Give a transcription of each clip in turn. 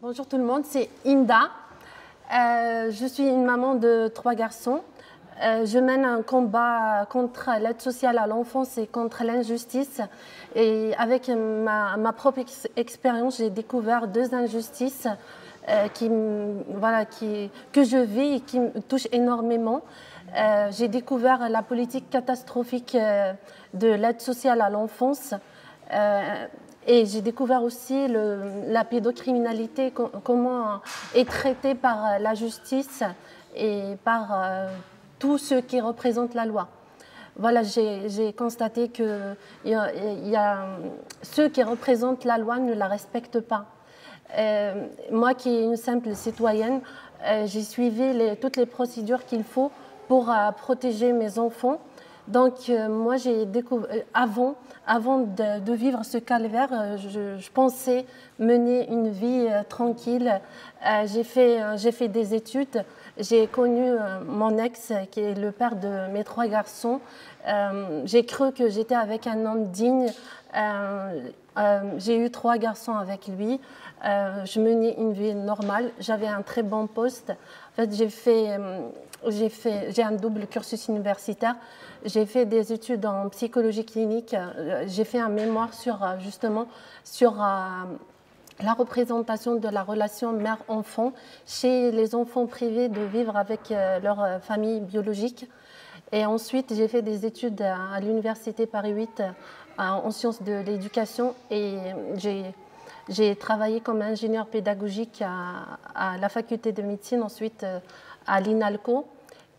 Bonjour tout le monde, c'est Inda. Je suis une maman de 3 garçons. Je mène un combat contre l'aide sociale à l'enfance et contre l'injustice. Et avec ma propre expérience, j'ai découvert 2 injustices que je vis et qui me touchent énormément. J'ai découvert la politique catastrophique de l'aide sociale à l'enfance. Et j'ai découvert aussi la pédocriminalité, comment est traitée par la justice et par tous ceux qui représentent la loi. Voilà, j'ai constaté que ceux qui représentent la loi ne la respectent pas. Moi qui suis une simple citoyenne, j'ai suivi toutes les procédures qu'il faut pour protéger mes enfants. Donc moi j'ai découvert avant de vivre ce calvaire, je pensais mener une vie tranquille. J'ai fait des études. J'ai connu mon ex qui est le père de mes 3 garçons. J'ai cru que j'étais avec un homme digne. J'ai eu 3 garçons avec lui. Je menais une vie normale. J'avais un très bon poste. En fait, j'ai un double cursus universitaire. J'ai fait des études en psychologie clinique. J'ai fait un mémoire sur la représentation de la relation mère-enfant chez les enfants privés de vivre avec leur famille biologique. Et ensuite, j'ai fait des études à l'université Paris 8 en sciences de l'éducation et j'ai travaillé comme ingénieur pédagogique à la faculté de médecine, ensuite à l'INALCO.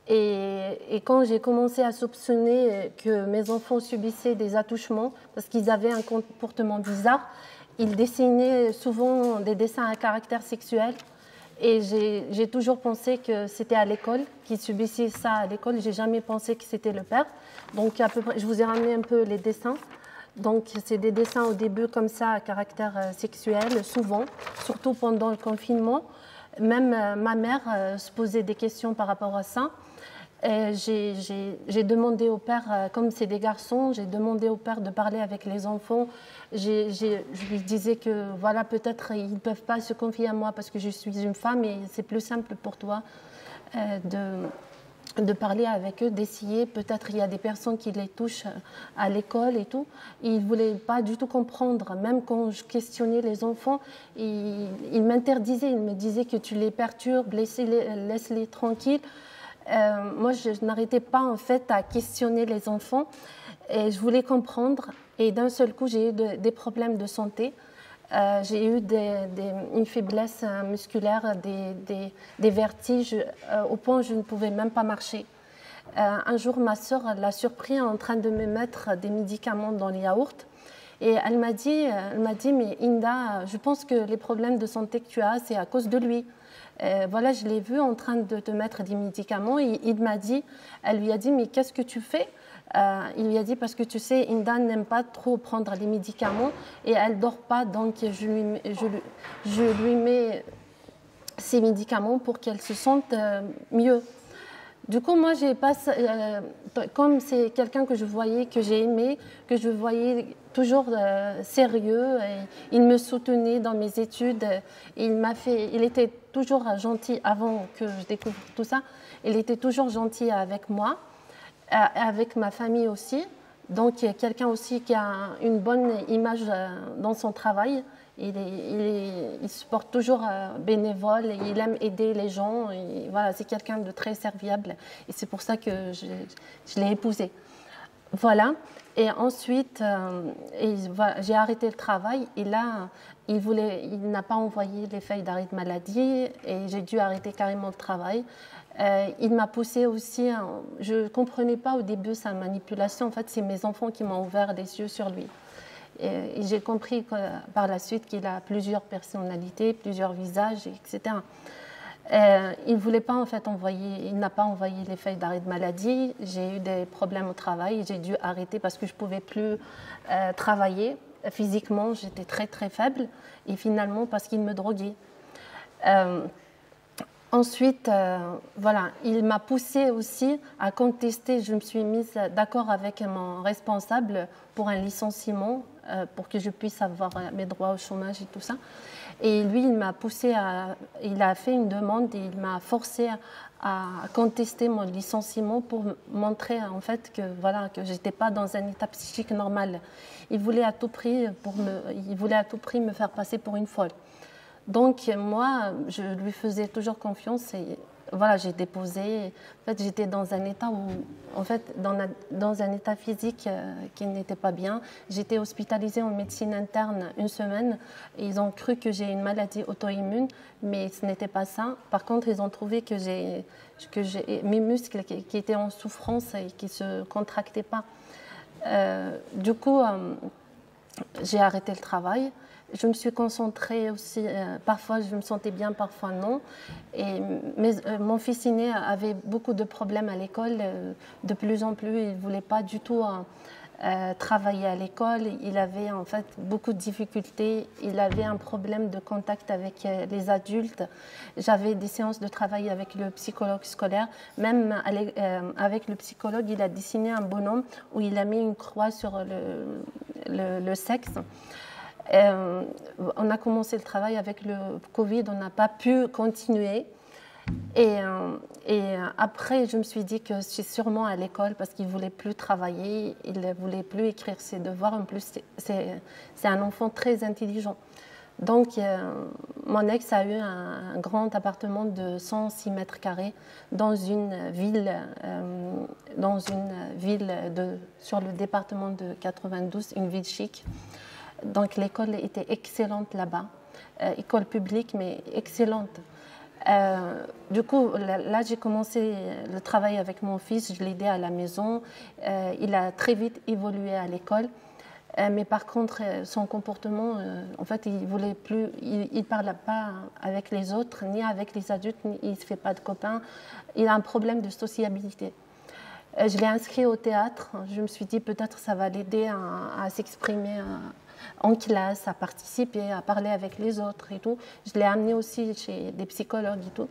Et quand j'ai commencé à soupçonner que mes enfants subissaient des attouchements parce qu'ils avaient un comportement bizarre, ils dessinaient souvent des dessins à caractère sexuel. Et j'ai toujours pensé que c'était à l'école, qu'ils subissaient ça à l'école. J'ai jamais pensé que c'était le père. Donc à peu près, je vous ai ramené un peu les dessins. Donc c'est des dessins au début comme ça à caractère sexuel, souvent, surtout pendant le confinement. Même ma mère se posait des questions par rapport à ça. J'ai demandé au père, comme c'est des garçons, j'ai demandé au père de parler avec les enfants. Je lui disais que voilà, peut-être ils ne peuvent pas se confier à moi parce que je suis une femme et c'est plus simple pour toi de parler avec eux, d'essayer. Peut-être il y a des personnes qui les touchent à l'école et tout. Ils ne voulaient pas du tout comprendre. Même quand je questionnais les enfants, ils m'interdisaient. Ils me disaient que tu les perturbes, laisse-les tranquilles. Moi, je n'arrêtais pas en fait à questionner les enfants et je voulais comprendre. Et d'un seul coup, j'ai eu des problèmes de santé. J'ai eu une faiblesse musculaire, des vertiges, au point où je ne pouvais même pas marcher. Un jour, ma sœur l'a surpris en train de me mettre des médicaments dans les yaourts. Et elle m'a dit, mais Inda, je pense que les problèmes de santé que tu as, c'est à cause de lui. Voilà, je l'ai vu en train de te mettre des médicaments. Et elle lui a dit, mais qu'est-ce que tu fais? Il lui a dit, parce que tu sais, Inda n'aime pas trop prendre les médicaments et elle ne dort pas, donc je lui mets ces médicaments pour qu'elle se sente mieux. Du coup, moi, comme c'est quelqu'un que je voyais, que j'ai aimé, que je voyais toujours sérieux, et il me soutenait dans mes études. Il était toujours gentil avant que je découvre tout ça. Il était toujours gentil avec moi, avec ma famille aussi. Donc, quelqu'un aussi qui a une bonne image dans son travail. Il se porte toujours bénévole et il aime aider les gens. Et voilà, c'est quelqu'un de très serviable et c'est pour ça que je l'ai épousé. Voilà. Et ensuite, j'ai arrêté le travail et là, il n'a pas envoyé les feuilles d'arrêt de maladie et j'ai dû arrêter carrément le travail. Il m'a poussé aussi, je ne comprenais pas au début sa manipulation. En fait, c'est mes enfants qui m'ont ouvert les yeux sur lui. Et j'ai compris par la suite qu'il a plusieurs personnalités, plusieurs visages, etc. Il ne voulait pas en fait il n'a pas envoyé les feuilles d'arrêt de maladie. J'ai eu des problèmes au travail, j'ai dû arrêter parce que je ne pouvais plus travailler. Physiquement, j'étais très très faible et finalement parce qu'il me droguait. Ensuite, voilà, il m'a poussée aussi à contester. Je me suis mise d'accord avec mon responsable pour un licenciement, pour que je puisse avoir mes droits au chômage et tout ça. Et lui, il a fait une demande et il m'a forcé à contester mon licenciement pour montrer en fait que voilà que j'étais pas dans un état psychique normal. Il voulait à tout prix me faire passer pour une folle. Donc moi, je lui faisais toujours confiance et voilà, j'ai déposé. En fait, j'étais dans un état dans un état physique qui n'était pas bien. J'étais hospitalisée en médecine interne une semaine. Ils ont cru que j'ai une maladie auto-immune, mais ce n'était pas ça. Par contre, ils ont trouvé que mes muscles qui étaient en souffrance et qui se contractaient pas. Du coup, j'ai arrêté le travail. Je me suis concentrée aussi, parfois je me sentais bien, parfois non. Mon fils aîné avait beaucoup de problèmes à l'école. De plus en plus, il ne voulait pas du tout travailler à l'école. Il avait en fait beaucoup de difficultés. Il avait un problème de contact avec les adultes. J'avais des séances de travail avec le psychologue scolaire. Même avec le psychologue, il a dessiné un bonhomme où il a mis une croix sur le sexe. On a commencé le travail avec le Covid, on n'a pas pu continuer. Et après, je me suis dit que c'est sûrement à l'école parce qu'il ne voulait plus travailler, il ne voulait plus écrire ses devoirs. En plus, c'est un enfant très intelligent. Donc, mon ex a eu un grand appartement de 106 mètres carrés dans une ville, sur le département de 92, une ville chic. Donc l'école était excellente là-bas, école publique mais excellente. Du coup, là j'ai commencé le travail avec mon fils, je l'aidais à la maison. Il a très vite évolué à l'école, mais par contre son comportement, en fait, il parlait pas avec les autres, ni avec les adultes, il ne se fait pas de copains. Il a un problème de sociabilité. Je l'ai inscrit au théâtre. Je me suis dit peut-être ça va l'aider à s'exprimer en classe, à participer, à parler avec les autres et tout. Je l'ai amené aussi chez des psychologues et tout,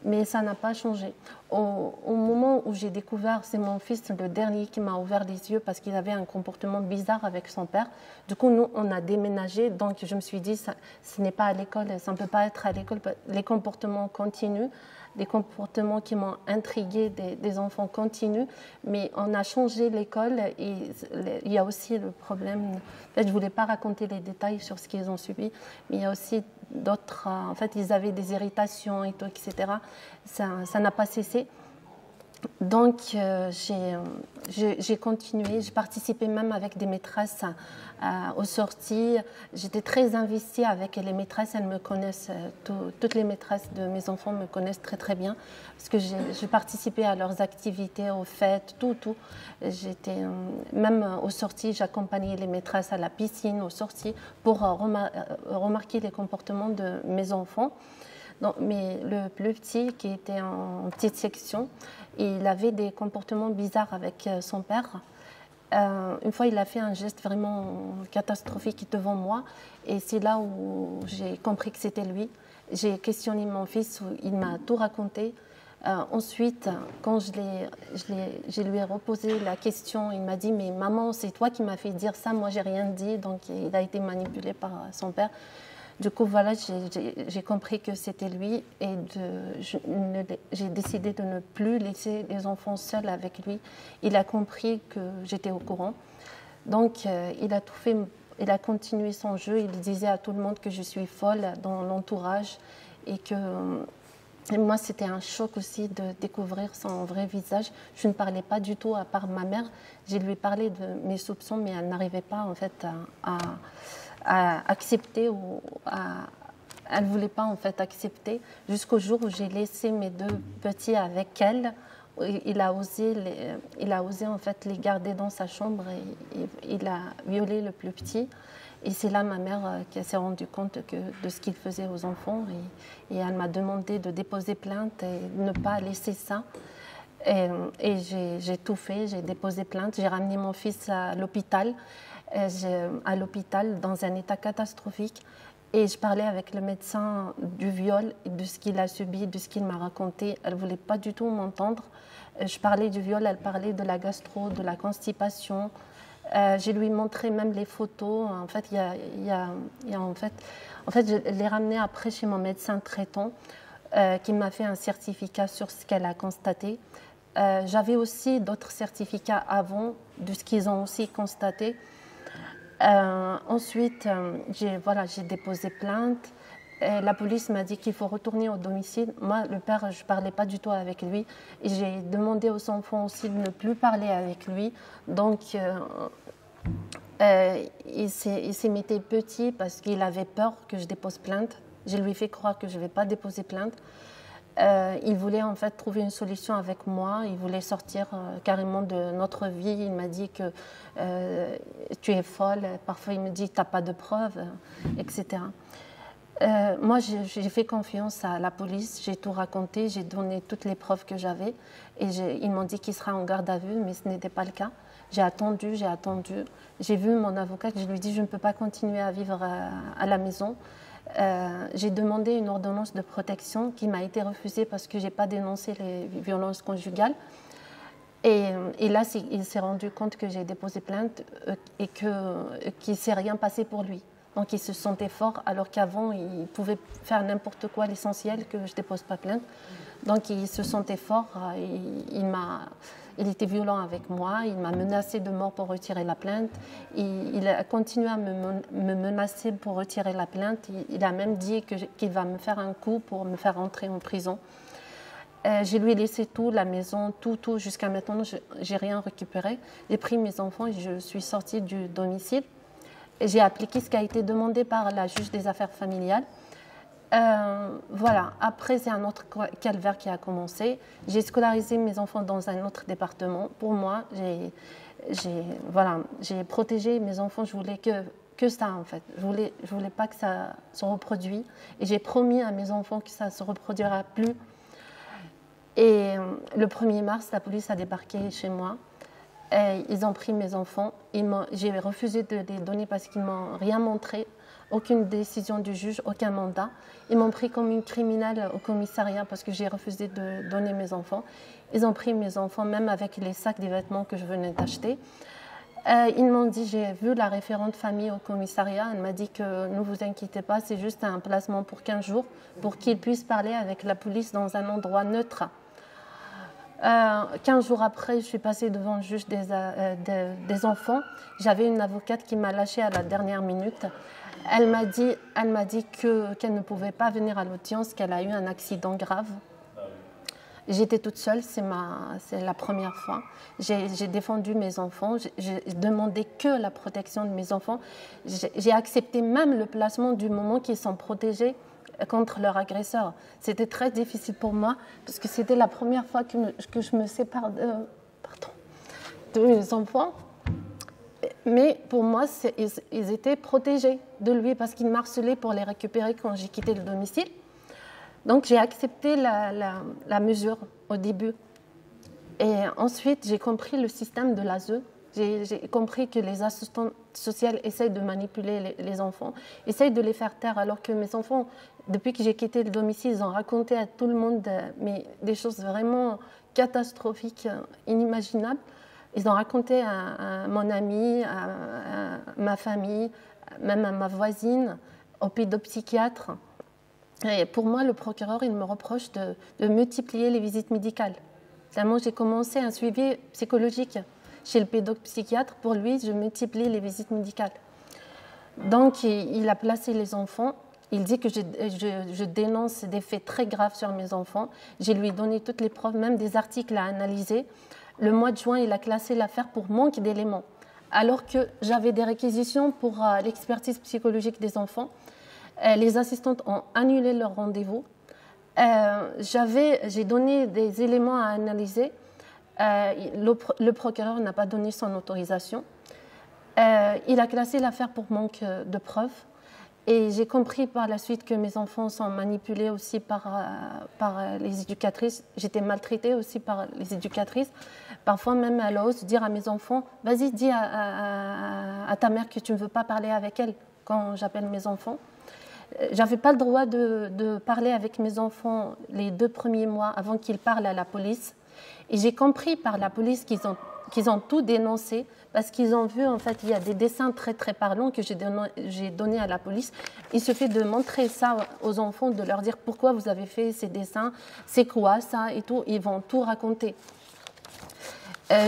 mais ça n'a pas changé. Au moment où j'ai découvert, c'est mon fils le dernier qui m'a ouvert les yeux parce qu'il avait un comportement bizarre avec son père. Du coup, nous, on a déménagé, donc je me suis dit, ce n'est pas à l'école, ça ne peut pas être à l'école, les comportements continuent. Des comportements qui m'ont intriguée des enfants continuent, mais on a changé l'école et il y a aussi le problème, en fait, je ne voulais pas raconter les détails sur ce qu'ils ont subi, mais il y a aussi d'autres, en fait, ils avaient des irritations et tout, etc. Ça n'a pas cessé. Donc, j'ai continué, j'ai participé même avec des maîtresses aux sorties. J'étais très investie avec les maîtresses, elles me connaissent, toutes les maîtresses de mes enfants me connaissent très très bien, parce que j'ai participé à leurs activités, aux fêtes, tout. Même aux sorties, j'accompagnais les maîtresses à la piscine, aux sorties, pour remarquer les comportements de mes enfants. Non, mais le plus petit, qui était en petite section, il avait des comportements bizarres avec son père. Une fois, il a fait un geste vraiment catastrophique devant moi. Et c'est là où j'ai compris que c'était lui. J'ai questionné mon fils, il m'a tout raconté. Ensuite, quand je lui ai reposé la question, il m'a dit « Mais maman, c'est toi qui m'as fait dire ça, moi j'ai rien dit ». Donc il a été manipulé par son père. Du coup, voilà, j'ai compris que c'était lui et j'ai décidé de ne plus laisser les enfants seuls avec lui. Il a compris que j'étais au courant. Donc, il a tout fait, il a continué son jeu. Il disait à tout le monde que je suis folle dans l'entourage et que moi, c'était un choc aussi de découvrir son vrai visage. Je ne parlais pas du tout, à part ma mère. Je lui parlais de mes soupçons, mais elle n'arrivait pas en fait à accepter elle ne voulait pas en fait accepter jusqu'au jour où j'ai laissé mes deux petits avec elle. Il a osé en fait les garder dans sa chambre et il a violé le plus petit. Et c'est là ma mère qui s'est rendue compte de ce qu'il faisait aux enfants et elle m'a demandé de déposer plainte et de ne pas laisser ça. Et j'ai tout fait, j'ai déposé plainte, j'ai ramené mon fils à l'hôpital dans un état catastrophique. Et je parlais avec le médecin du viol, de ce qu'il a subi, de ce qu'il m'a raconté. Elle ne voulait pas du tout m'entendre. Je parlais du viol, elle parlait de la gastro, de la constipation. Je lui ai montré même les photos. En fait, je l'ai ramenée après chez mon médecin traitant qui m'a fait un certificat sur ce qu'elle a constaté. J'avais aussi d'autres certificats avant de ce qu'ils ont aussi constaté. Ensuite, j'ai déposé plainte. Et la police m'a dit qu'il faut retourner au domicile. Moi, le père, je ne parlais pas du tout avec lui. Et j'ai demandé aux enfants aussi de ne plus parler avec lui. Donc, il s'est mis petit parce qu'il avait peur que je dépose plainte. Je lui ai fait croire que je ne vais pas déposer plainte. Il voulait en fait trouver une solution avec moi. Il voulait sortir carrément de notre vie. Il m'a dit que tu es folle. Parfois, il me dit tu n'as pas de preuves, etc. Moi, j'ai fait confiance à la police. J'ai tout raconté. J'ai donné toutes les preuves que j'avais. Et ils m'ont dit qu'il sera en garde à vue, mais ce n'était pas le cas. J'ai attendu. J'ai vu mon avocat. Je lui ai dit je ne peux pas continuer à vivre à la maison. J'ai demandé une ordonnance de protection qui m'a été refusée parce que je n'ai pas dénoncé les violences conjugales. Et là, il s'est rendu compte que j'ai déposé plainte et qu'il ne s'est rien passé pour lui. Donc, il se sentait fort, alors qu'avant, il pouvait faire n'importe quoi, l'essentiel, que je ne dépose pas plainte. Donc, il se sentait fort. Il était violent avec moi. Il m'a menacé de mort pour retirer la plainte. Il a continué à me menacer pour retirer la plainte. Il a même dit qu'il va me faire un coup pour me faire rentrer en prison. Je lui ai laissé tout, la maison, tout. Jusqu'à maintenant, je n'ai rien récupéré. J'ai pris mes enfants et je suis sortie du domicile. Et j'ai appliqué ce qui a été demandé par la juge des affaires familiales. Voilà. Après, c'est un autre calvaire qui a commencé. J'ai scolarisé mes enfants dans un autre département. Pour moi, j'ai protégé mes enfants. Je voulais que ça, en fait. Je voulais pas que ça se reproduise. Et j'ai promis à mes enfants que ça ne se reproduira plus. Et le 1er mars, la police a débarqué chez moi. Et ils ont pris mes enfants. J'ai refusé de les donner parce qu'ils ne m'ont rien montré. Aucune décision du juge, aucun mandat. Ils m'ont pris comme une criminelle au commissariat parce que j'ai refusé de donner mes enfants. Ils ont pris mes enfants, même avec les sacs des vêtements que je venais d'acheter. Ils m'ont dit, j'ai vu la référente famille au commissariat. Elle m'a dit que ne vous inquiétez pas, c'est juste un placement pour 15 jours pour qu'ils puissent parler avec la police dans un endroit neutre. 15 jours après, je suis passée devant le juge des enfants. J'avais une avocate qui m'a lâchée à la dernière minute. Elle m'a dit qu'elle ne pouvait pas venir à l'audience, qu'elle a eu un accident grave. J'étais toute seule, c'est la première fois. J'ai défendu mes enfants, j'ai demandé que la protection de mes enfants. J'ai accepté même le placement du moment qu'ils sont protégés contre leur agresseur. C'était très difficile pour moi parce que c'était la première fois que je me sépare de mes enfants. Mais pour moi, ils étaient protégés de lui parce qu'il m'harcelait pour les récupérer quand j'ai quitté le domicile. Donc j'ai accepté la mesure au début. Et ensuite, j'ai compris le système de l'ASE. J'ai compris que les assistantes sociales essayent de manipuler les enfants, essayent de les faire taire, alors que mes enfants, depuis que j'ai quitté le domicile, ils ont raconté à tout le monde des choses vraiment catastrophiques, inimaginables. Ils ont raconté à mon ami, à ma famille, même à ma voisine, au pédopsychiatre. Et pour moi, le procureur, il me reproche de multiplier les visites médicales. Tellement j'ai commencé un suivi psychologique chez le pédopsychiatre. Pour lui, je multiplie les visites médicales. Donc, il a placé les enfants. Il dit que je dénonce des faits très graves sur mes enfants. Je lui ai donné toutes les preuves, même des articles à analyser. Le mois de juin, il a classé l'affaire pour manque d'éléments, alors que j'avais des réquisitions pour l'expertise psychologique des enfants. Les assistantes ont annulé leur rendez-vous. J'ai donné des éléments à analyser. Le procureur n'a pas donné son autorisation. Il a classé l'affaire pour manque de preuves. Et j'ai compris par la suite que mes enfants sont manipulés aussi par les éducatrices. J'étais maltraitée aussi par les éducatrices. Parfois même, elle ose dire à mes enfants, vas-y, dis à ta mère que tu ne veux pas parler avec elle quand j'appelle mes enfants. Je n'avais pas le droit de parler avec mes enfants les 2 premiers mois avant qu'ils parlent à la police. Et j'ai compris par la police qu'ils ont tout dénoncé parce qu'ils ont vu, en fait, il y a des dessins très, très parlants que j'ai donnés à la police. Il suffit de montrer ça aux enfants, de leur dire pourquoi vous avez fait ces dessins, c'est quoi ça et tout. Ils vont tout raconter.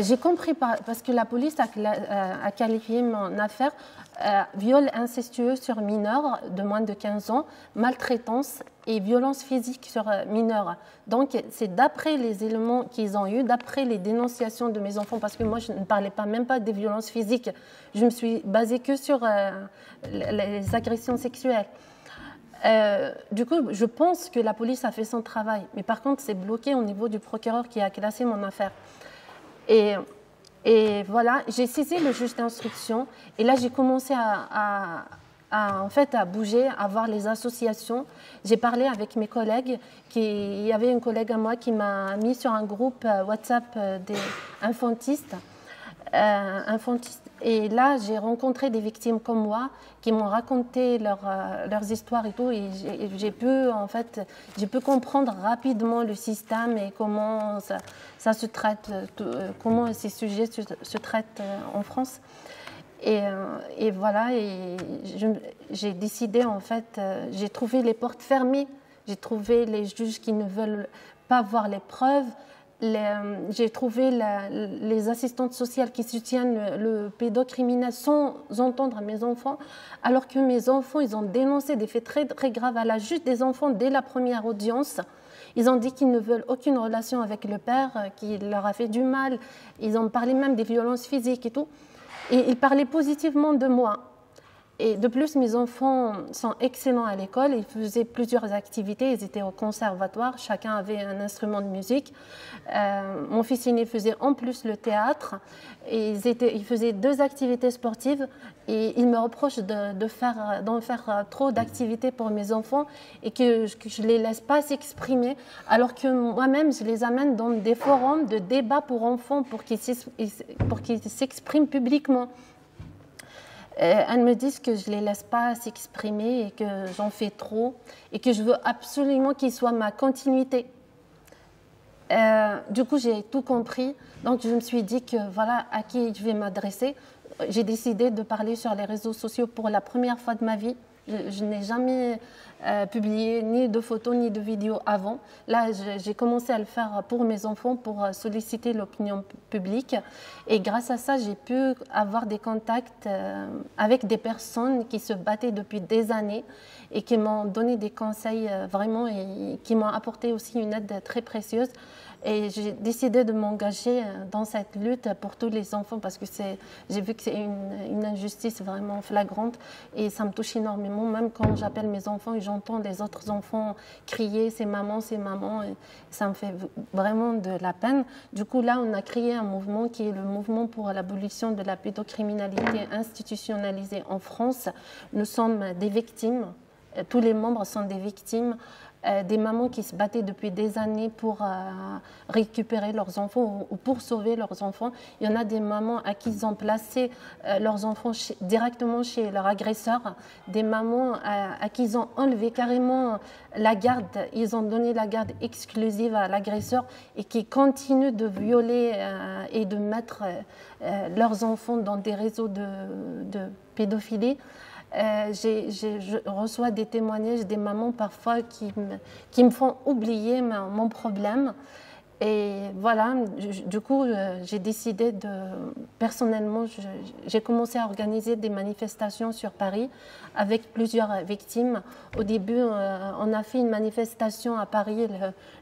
J'ai compris parce que la police a qualifié mon affaire viol incestueux sur mineurs de moins de 15 ans, maltraitance et violence physique sur mineurs. Donc, c'est d'après les éléments qu'ils ont eus, d'après les dénonciations de mes enfants, parce que moi, je ne parlais même pas des violences physiques. Je me suis basée que sur les agressions sexuelles. Du coup, je pense que la police a fait son travail. Mais par contre, c'est bloqué au niveau du procureur qui a classé mon affaire. Et voilà, j'ai saisi le juge d'instruction et là j'ai commencé en fait, à bouger, à voir les associations. J'ai parlé avec mes collègues. Il y avait une collègue à moi qui m'a mis sur un groupe WhatsApp des infantistes. Et là, j'ai rencontré des victimes comme moi qui m'ont raconté leurs histoires et tout. Et j'ai pu comprendre rapidement le système et comment ça se traite, comment ces sujets se traitent en France. Et voilà, j'ai décidé, en fait, j'ai trouvé les portes fermées. J'ai trouvé les juges qui ne veulent pas voir les preuves. J'ai trouvé les assistantes sociales qui soutiennent le pédocriminel sans entendre mes enfants, alors que mes enfants, ils ont dénoncé des faits très, très graves à la juge des enfants dès la première audience. Ils ont dit qu'ils ne veulent aucune relation avec le père, qu'il leur a fait du mal. Ils ont parlé même des violences physiques et tout. Et ils parlaient positivement de moi. Et de plus, mes enfants sont excellents à l'école. Ils faisaient plusieurs activités. Ils étaient au conservatoire. Chacun avait un instrument de musique. Mon fils aîné faisait en plus le théâtre. Et ils faisaient 2 activités sportives. Et ils me reprochent d'en faire trop d'activités pour mes enfants et que je ne les laisse pas s'exprimer. Alors que moi-même, je les amène dans des forums de débat pour enfants pour qu'ils s'expriment publiquement. Elles me disent que je ne les laisse pas s'exprimer et que j'en fais trop et que je veux absolument qu'ils soient ma continuité. Du coup, j'ai tout compris. Donc, je me suis dit que voilà à qui je vais m'adresser. J'ai décidé de parler sur les réseaux sociaux pour la première fois de ma vie. Je n'ai jamais publié ni de photos ni de vidéos avant. Là, j'ai commencé à le faire pour mes enfants, pour solliciter l'opinion publique. Et grâce à ça, j'ai pu avoir des contacts avec des personnes qui se battaient depuis des années et qui m'ont donné des conseils vraiment et qui m'ont apporté aussi une aide très précieuse. Et j'ai décidé de m'engager dans cette lutte pour tous les enfants parce que j'ai vu que c'est une injustice vraiment flagrante et ça me touche énormément. Même quand j'appelle mes enfants et j'entends les autres enfants crier « c'est maman », et ça me fait vraiment de la peine. Du coup, là, on a créé un mouvement qui est le mouvement pour l'abolition de la pédocriminalité institutionnalisée en France. Nous sommes des victimes. Tous les membres sont des victimes. Des mamans qui se battaient depuis des années pour récupérer leurs enfants ou pour sauver leurs enfants. Il y en a des mamans à qui ils ont placé leurs enfants directement chez leur agresseur, des mamans à qui ils ont enlevé carrément la garde, ils ont donné la garde exclusive à l'agresseur et qui continuent de violer et de mettre leurs enfants dans des réseaux de pédophilie. Je reçois des témoignages des mamans parfois qui me font oublier mon problème. Et voilà, du coup, j'ai décidé personnellement, j'ai commencé à organiser des manifestations sur Paris avec plusieurs victimes. Au début, on a fait une manifestation à Paris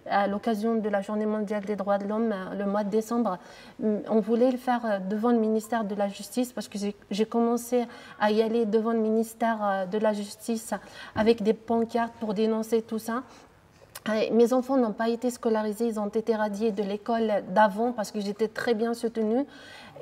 à l'occasion de la Journée mondiale des droits de l'homme le mois de décembre. On voulait le faire devant le ministère de la Justice parce que j'ai commencé à y aller devant le ministère de la Justice avec des pancartes pour dénoncer tout ça. Mes enfants n'ont pas été scolarisés, ils ont été radiés de l'école d'avant parce que j'étais très bien soutenue.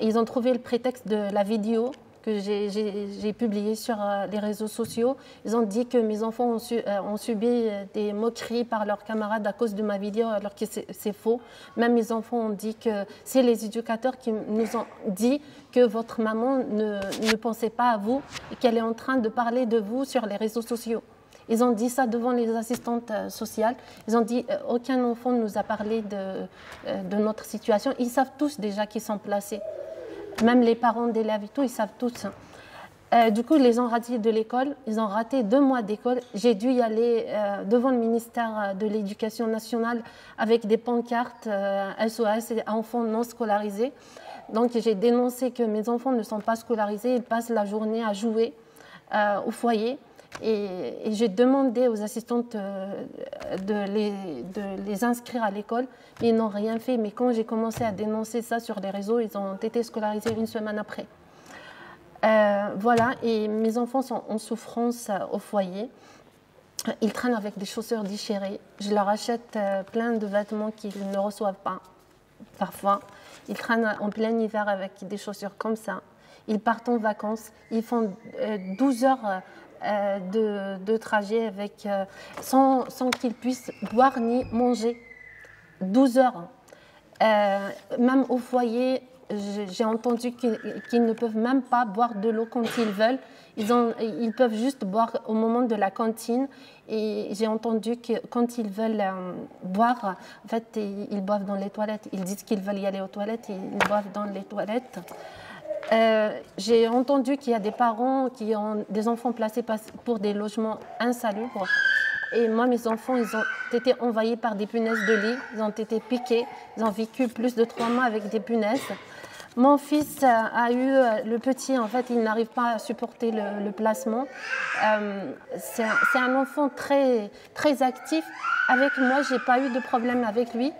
Ils ont trouvé le prétexte de la vidéo que j'ai publiée sur les réseaux sociaux. Ils ont dit que mes enfants ont subi des moqueries par leurs camarades à cause de ma vidéo, alors que c'est faux. Même mes enfants ont dit que c'est les éducateurs qui nous ont dit que votre maman ne pensait pas à vous et qu'elle est en train de parler de vous sur les réseaux sociaux. Ils ont dit ça devant les assistantes sociales. Ils ont dit aucun enfant ne nous a parlé de notre situation. Ils savent tous déjà qu'ils sont placés. Même les parents d'élèves et tout, ils savent tous. Du coup, ils les ont ratés de l'école. Ils ont raté 2 mois d'école. J'ai dû y aller devant le ministère de l'Éducation nationale avec des pancartes SOS et enfants non scolarisés. Donc, j'ai dénoncé que mes enfants ne sont pas scolarisés. Ils passent la journée à jouer au foyer. Et j'ai demandé aux assistantes de les inscrire à l'école, mais ils n'ont rien fait. Mais quand j'ai commencé à dénoncer ça sur les réseaux, ils ont été scolarisés 1 semaine après. Voilà, et mes enfants sont en souffrance au foyer. Ils traînent avec des chaussures déchirées. Je leur achète plein de vêtements qu'ils ne reçoivent pas, parfois. Ils traînent en plein hiver avec des chaussures comme ça. Ils partent en vacances. Ils font 12 heures de trajet avec, sans qu'ils puissent boire ni manger. 12 heures. Même au foyer, j'ai entendu qu'ils ne peuvent même pas boire de l'eau quand ils veulent. Ils peuvent juste boire au moment de la cantine. Et j'ai entendu que quand ils veulent boire, en fait, ils boivent dans les toilettes. Ils disent qu'ils veulent y aller aux toilettes et ils boivent dans les toilettes. J'ai entendu qu'il y a des parents qui ont des enfants placés pour des logements insalubres. Et moi, mes enfants, ils ont été envahis par des punaises de lit. Ils ont été piqués. Ils ont vécu plus de 3 mois avec des punaises. Mon fils a eu, le petit, en fait, il n'arrive pas à supporter le placement. C'est un enfant très, très actif. Avec moi, je n'ai pas eu de problème avec lui.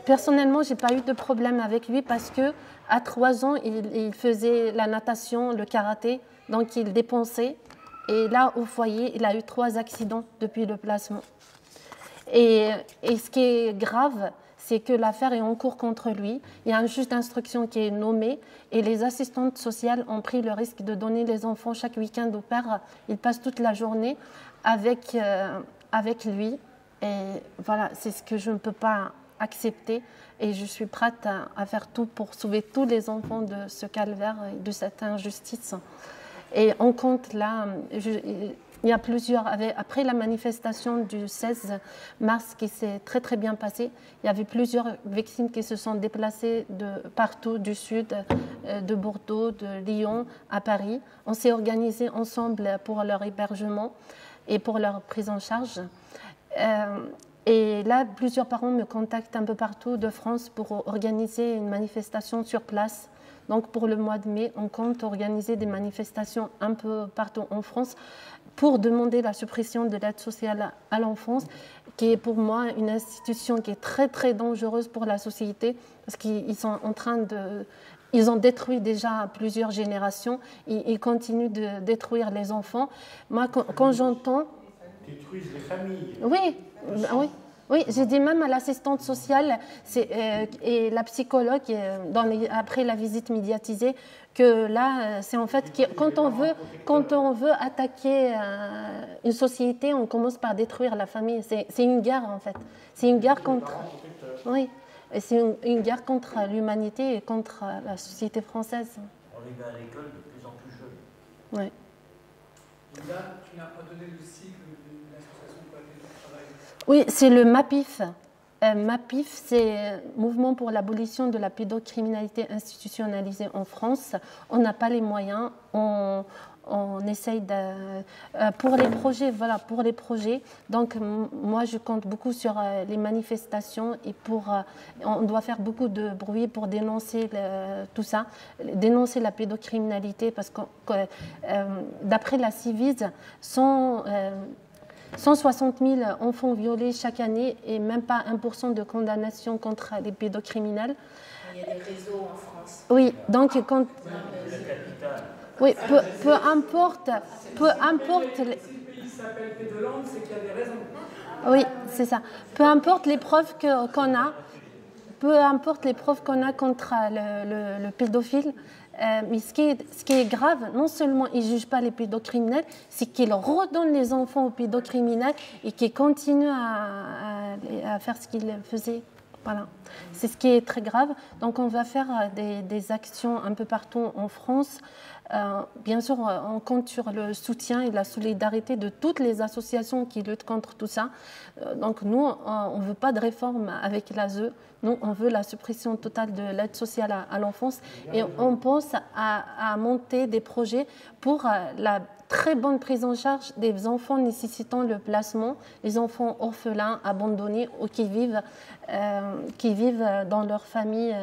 Personnellement, je n'ai pas eu de problème avec lui parce qu'à 3 ans, il faisait la natation, le karaté, donc il dépensait. Et là, au foyer, il a eu 3 accidents depuis le placement. Et ce qui est grave, c'est que l'affaire est en cours contre lui. Il y a un juge d'instruction qui est nommé et les assistantes sociales ont pris le risque de donner les enfants chaque week-end au père. Ils passent toute la journée avec lui. Et voilà, c'est ce que je ne peux pas accepter. Et je suis prête à faire tout pour sauver tous les enfants de ce calvaire et de cette injustice. Et on compte là, il y a plusieurs, après la manifestation du 16 mars qui s'est très très bien passée, il y avait plusieurs victimes qui se sont déplacées de partout, du sud, de Bordeaux, de Lyon, à Paris. On s'est organisés ensemble pour leur hébergement et pour leur prise en charge. Et là, plusieurs parents me contactent un peu partout de France pour organiser une manifestation sur place. Donc pour le mois de mai, on compte organiser des manifestations un peu partout en France pour demander la suppression de l'aide sociale à l'enfance, qui est pour moi une institution qui est très très dangereuse pour la société, parce qu'ils sont en train de... Ils ont détruit déjà plusieurs générations, ils continuent de détruire les enfants. Moi, quand j'entends... Détruisent les familles. Oui, oui. Oui, j'ai dit même à l'assistante sociale et la psychologue, après la visite médiatisée, que là, c'est en fait quand on veut attaquer une société, on commence par détruire la famille. C'est une guerre en fait. C'est une guerre contre. Oui, c'est une guerre contre l'humanité et contre la société française. On les met à l'école de plus en plus jeunes. Oui. Là, tu n'as pas donné le cycle de l'association pour laquelle tu travailles. Oui, c'est le MAPIF. MAPIF, c'est Mouvement pour l'abolition de la pédocriminalité institutionnalisée en France. On n'a pas les moyens, on essaye pour les projets, voilà, pour les projets. Donc moi, je compte beaucoup sur les manifestations et on doit faire beaucoup de bruit pour dénoncer tout ça, dénoncer la pédocriminalité parce que d'après la Civise, 160 000 enfants violés chaque année et même pas 1% de condamnation contre les pédocriminels. Il y a des réseaux en France. Oui, donc quand... Oui, peu importe... Si le pays s'appelle Pédoland, c'est qu'il y a des raisons. Oui, c'est ça. Peu importe les preuves qu'on a, contre le pédophile, mais ce qui est grave, non seulement ils ne jugent pas les pédocriminels, c'est qu'ils redonnent les enfants aux pédocriminels et qu'ils continuent à faire ce qu'ils faisaient. Voilà, c'est ce qui est très grave. Donc on va faire des actions un peu partout en France. Bien sûr, on compte sur le soutien et la solidarité de toutes les associations qui luttent contre tout ça. Donc nous, on ne veut pas de réforme avec l'ASE. Nous, on veut la suppression totale de l'aide sociale à l'enfance. Et on pense à monter des projets pour la très bonne prise en charge des enfants nécessitant le placement, les enfants orphelins, abandonnés ou qui vivent dans leur famille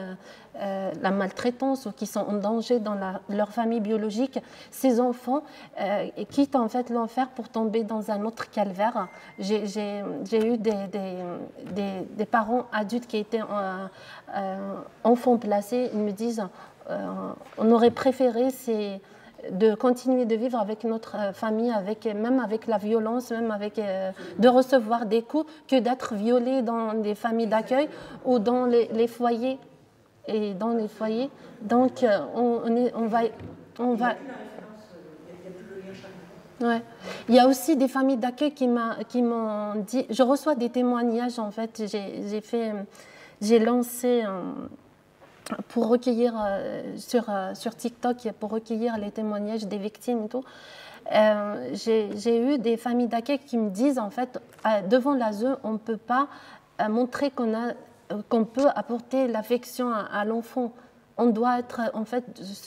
la maltraitance ou qui sont en danger dans leur famille biologique. Ces enfants quittent en fait l'enfer pour tomber dans un autre calvaire. J'ai eu des parents adultes qui étaient enfants placés. Ils me disent on aurait préféré de continuer de vivre avec notre famille, même avec la violence, même avec de recevoir des coups, que d'être violés dans des familles d'accueil ou dans les foyers. Et dans les foyers, donc on va. Ouais. Il y a aussi des familles d'accueil qui m'ont dit. Je reçois des témoignages en fait. J'ai lancé pour recueillir sur TikTok pour recueillir les témoignages des victimes et tout. J'ai eu des familles d'accueil qui me disent en fait devant l'ASE on ne peut pas montrer qu'on peut apporter l'affection à l'enfant. On doit être en fait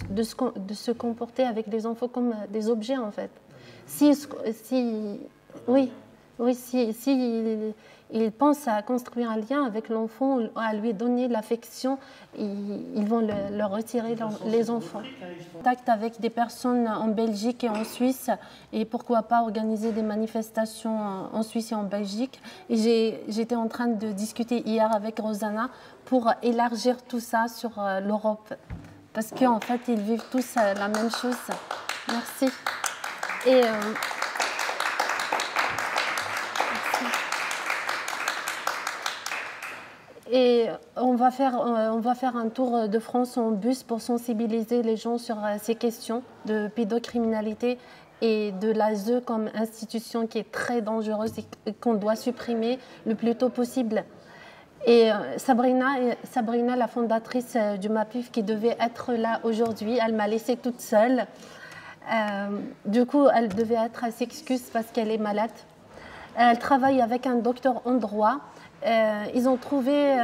de se comporter avec les enfants comme des objets en fait. Si ils pensent à construire un lien avec l'enfant, à lui donner l'affection, ils vont leur retirer les enfants. Contact avec des personnes en Belgique et en Suisse, et pourquoi pas organiser des manifestations en Suisse et en Belgique. Et j'étais en train de discuter hier avec Rosanna pour élargir tout ça sur l'Europe, parce qu'en fait, ils vivent tous la même chose. Merci. Et Et on va faire un tour de France en bus pour sensibiliser les gens sur ces questions de pédocriminalité et de l'ASE comme institution qui est très dangereuse et qu'on doit supprimer le plus tôt possible. Et Sabrina, la fondatrice du MAPIF, qui devait être là aujourd'hui, elle m'a laissée toute seule. Du coup, elle devait être, elle s'excuse parce qu'elle est malade. Elle travaille avec un docteur en droit. Ils ont trouvé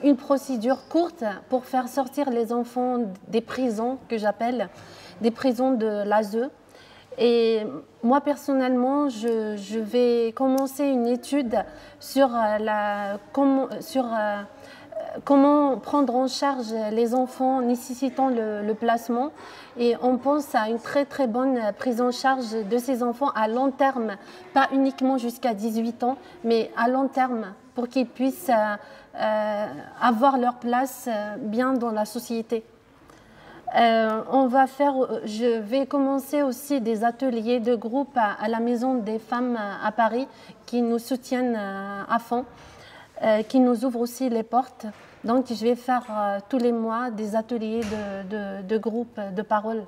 une procédure courte pour faire sortir les enfants des prisons, que j'appelle des prisons de l'ASE. Et moi, personnellement, je vais commencer une étude sur comment prendre en charge les enfants nécessitant le placement. Et on pense à une très très bonne prise en charge de ces enfants à long terme, pas uniquement jusqu'à 18 ans, mais à long terme, pour qu'ils puissent avoir leur place bien dans la société. Je vais commencer aussi des ateliers de groupe à la Maison des femmes à Paris qui nous soutiennent à fond, qui nous ouvrent aussi les portes. Donc je vais faire tous les mois des ateliers de groupe de parole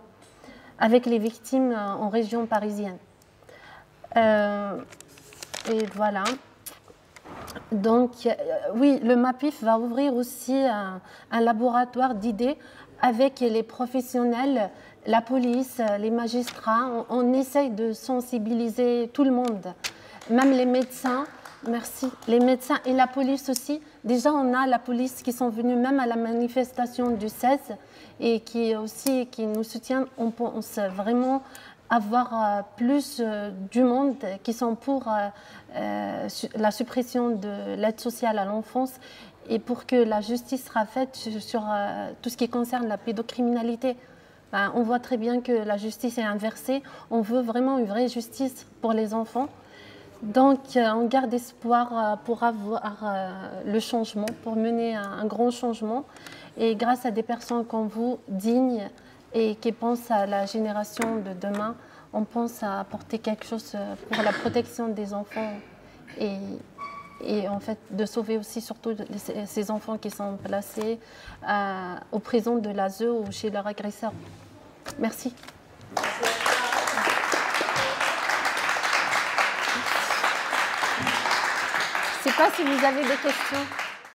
avec les victimes en région parisienne. Et voilà. Donc oui, le MAPIF va ouvrir aussi un laboratoire d'idées avec les professionnels, la police, les magistrats. On essaye de sensibiliser tout le monde, même les médecins. Merci. Les médecins et la police aussi. Déjà, on a la police qui sont venus même à la manifestation du 16 et qui nous soutiennent. On pense vraiment avoir plus du monde qui sont pour la suppression de l'aide sociale à l'enfance et pour que la justice sera faite sur tout ce qui concerne la pédocriminalité. On voit très bien que la justice est inversée. On veut vraiment une vraie justice pour les enfants. Donc, on garde espoir pour avoir le changement, pour mener un grand changement. Et grâce à des personnes comme vous, dignes et qui pensent à la génération de demain, on pense à apporter quelque chose pour la protection des enfants et en fait de sauver aussi surtout ces enfants qui sont placés aux prisons de l'ASE ou chez leurs agresseurs. Merci. Je ne sais pas si vous avez des questions.